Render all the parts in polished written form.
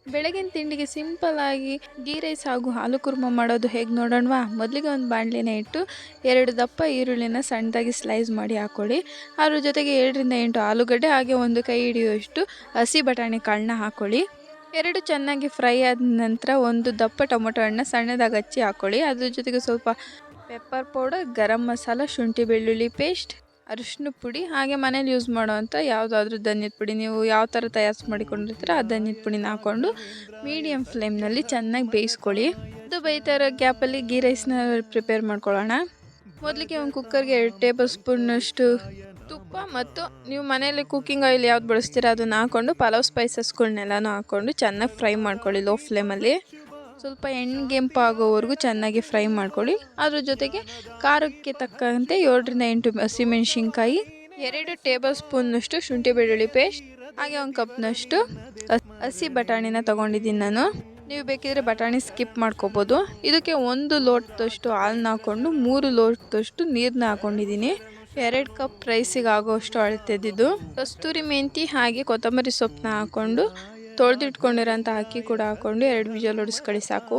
ಬೆಳಗಿನ ತಿಂಡಿಗೆ ಸಿಂಪಲ್ಲಾಗಿ ಗೀ ರೈಸ್ ಹಾಗೂ ಹಾಲು ಕುರ್ಮ ಮಾಡೋದು ಹೇಗೆ ನೋಡೋಣವಾ. ಮೊದಲಿಗೆ ಒಂದು ಬಾಣಲೆನ ಇಟ್ಟು 2 ದಪ್ಪ ಈರುಳ್ಳಿನ ಸಣ್ಣದಾಗಿ ಸ್ಲೈಸ್ ಮಾಡಿ ಹಾಕ್ಕೊಳ್ಳಿ. ಅದ್ರ ಜೊತೆಗೆ 7ರಿಂದ 8 ಆಲೂಗಡ್ಡೆ ಹಾಗೆ ಒಂದು ಕೈ ಹಿಡಿಯುವಷ್ಟು ಹಸಿ ಬಟಾಣಿ ಕಾಳನ್ನ ಹಾಕ್ಕೊಳ್ಳಿ. 2 ಚೆನ್ನಾಗಿ ಫ್ರೈ ಆದ ನಂತರ ಒಂದು ದಪ್ಪ ಟೊಮೊಟೊ ಹಣ್ಣನ್ನ ಸಣ್ಣದಾಗಿ ಹಚ್ಚಿ ಹಾಕ್ಕೊಳ್ಳಿ. ಅದ್ರ ಜೊತೆಗೆ ಸ್ವಲ್ಪ ಪೆಪ್ಪರ್ ಪೌಡರ್, ಗರಂ ಮಸಾಲ, ಶುಂಠಿ ಬೆಳ್ಳುಳ್ಳಿ ಪೇಸ್ಟ್, ಅರಿಶಿನ ಪುಡಿ ಹಾಗೆ ಮನೇಲಿ ಯೂಸ್ ಮಾಡೋವಂಥ ಯಾವುದಾದ್ರೂ ಧನ್ಯದ ಪುಡಿ ನೀವು ಯಾವ ಥರ ತಯಾರಿಸಿ ಮಾಡಿಕೊಂಡಿರ್ತೀರ ಆ ಧನ್ಯದ ಪುಡಿನ ಹಾಕ್ಕೊಂಡು ಮೀಡಿಯಮ್ ಫ್ಲೇಮ್ನಲ್ಲಿ ಚೆನ್ನಾಗಿ ಬೇಯಿಸ್ಕೊಳ್ಳಿ. ಅದು ಬೇಯ್ತಾ ಇರೋ ಗ್ಯಾಪಲ್ಲಿ ಗೀ ರೈಸ್ನ ಪ್ರಿಪೇರ್ ಮಾಡ್ಕೊಳ್ಳೋಣ. ಮೊದಲಿಗೆ ಒಂದು ಕುಕ್ಕರ್ಗೆ 2 ಟೇಬಲ್ ಸ್ಪೂನಷ್ಟು ತುಪ್ಪ ಮತ್ತು ನೀವು ಮನೆಯಲ್ಲಿ ಕುಕ್ಕಿಂಗ್ ಆಯಿಲ್ ಯಾವ್ದು ಬಳಸ್ತೀರ ಅದನ್ನು ಹಾಕ್ಕೊಂಡು ಪಲಾವ್ ಸ್ಪೈಸಸ್ಗಳನ್ನೆಲ್ಲನೂ ಹಾಕ್ಕೊಂಡು ಚೆನ್ನಾಗಿ ಫ್ರೈ ಮಾಡ್ಕೊಳ್ಳಿ. ಲೋ ಫ್ಲೇಮಲ್ಲಿ ಸ್ವಲ್ಪ ಎಣ್ಣೆಗೆಂಪು ಆಗೋವರೆಗೂ ಚೆನ್ನಾಗಿ ಫ್ರೈ ಮಾಡ್ಕೊಳ್ಳಿ. ಅದ್ರ ಜೊತೆಗೆ ಖಾರಕ್ಕೆ ತಕ್ಕಂತೆ 7ರಿಂದ 8 ಹಸಿಮೆಣ್ಸಿನ್ಕಾಯಿ, 2 ಟೇಬಲ್ ಸ್ಪೂನ್ನಷ್ಟು ಶುಂಠಿ ಬೆಳ್ಳುಳ್ಳಿ ಪೇಸ್ಟ್ ಹಾಗೆ 1 ಕಪ್ನಷ್ಟು ಹಸಿ ಬಟಾಣಿನ ತೊಗೊಂಡಿದ್ದೀನಿ ನಾನು. ನೀವು ಬೇಕಿದ್ರೆ ಬಟಾಣಿ ಸ್ಕಿಪ್ ಮಾಡ್ಕೋಬೋದು. ಇದಕ್ಕೆ 1 ಲೋಟದಷ್ಟು ಹಾಲನ್ನ ಹಾಕ್ಕೊಂಡು 3 ಲೋಟದಷ್ಟು ನೀರನ್ನ ಹಾಕ್ಕೊಂಡಿದ್ದೀನಿ. 2 ಕಪ್ ರೈಸಿಗೆ ಆಗೋಷ್ಟು ಅಳತೆದಿದ್ದು. ಕಸ್ತೂರಿ ಮೆಂತಿ ಹಾಗೆ ಕೊತ್ತಂಬರಿ ಸೊಪ್ಪನ್ನ ಹಾಕ್ಕೊಂಡು ತೊಳೆದಿಟ್ಕೊಂಡಿರೋಂಥ ಅಕ್ಕಿ ಕೂಡ ಹಾಕ್ಕೊಂಡು 2 ವಿಜಲ್ ಹೊಡಿಸ್ಕೊಳ್ಳಿ ಸಾಕು.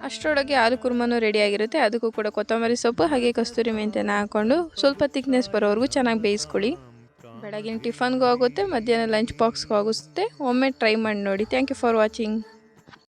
ಅಷ್ಟರೊಳಗೆ ಹಾಲು ಕುರ್ಮನೂ ರೆಡಿಯಾಗಿರುತ್ತೆ. ಅದಕ್ಕೂ ಕೂಡ ಕೊತ್ತಂಬರಿ ಸೊಪ್ಪು ಹಾಗೆ ಕಸ್ತೂರಿ ಮೆಂತ್ಯನ ಹಾಕ್ಕೊಂಡು ಸ್ವಲ್ಪ ತಿಕ್ನೆಸ್ ಬರೋವರೆಗೂ ಚೆನ್ನಾಗಿ ಬೇಯಿಸ್ಕೊಳ್ಳಿ. ಬೆಳಗಿನ ಟಿಫನ್ಗೂ ಆಗುತ್ತೆ, ಮಧ್ಯಾಹ್ನ ಲಂಚ್ ಬಾಕ್ಸ್ಗೂ ಆಗುತ್ತೆ. ಒಮ್ಮೆ ಟ್ರೈ ಮಾಡಿ ನೋಡಿ. Thank you for watching.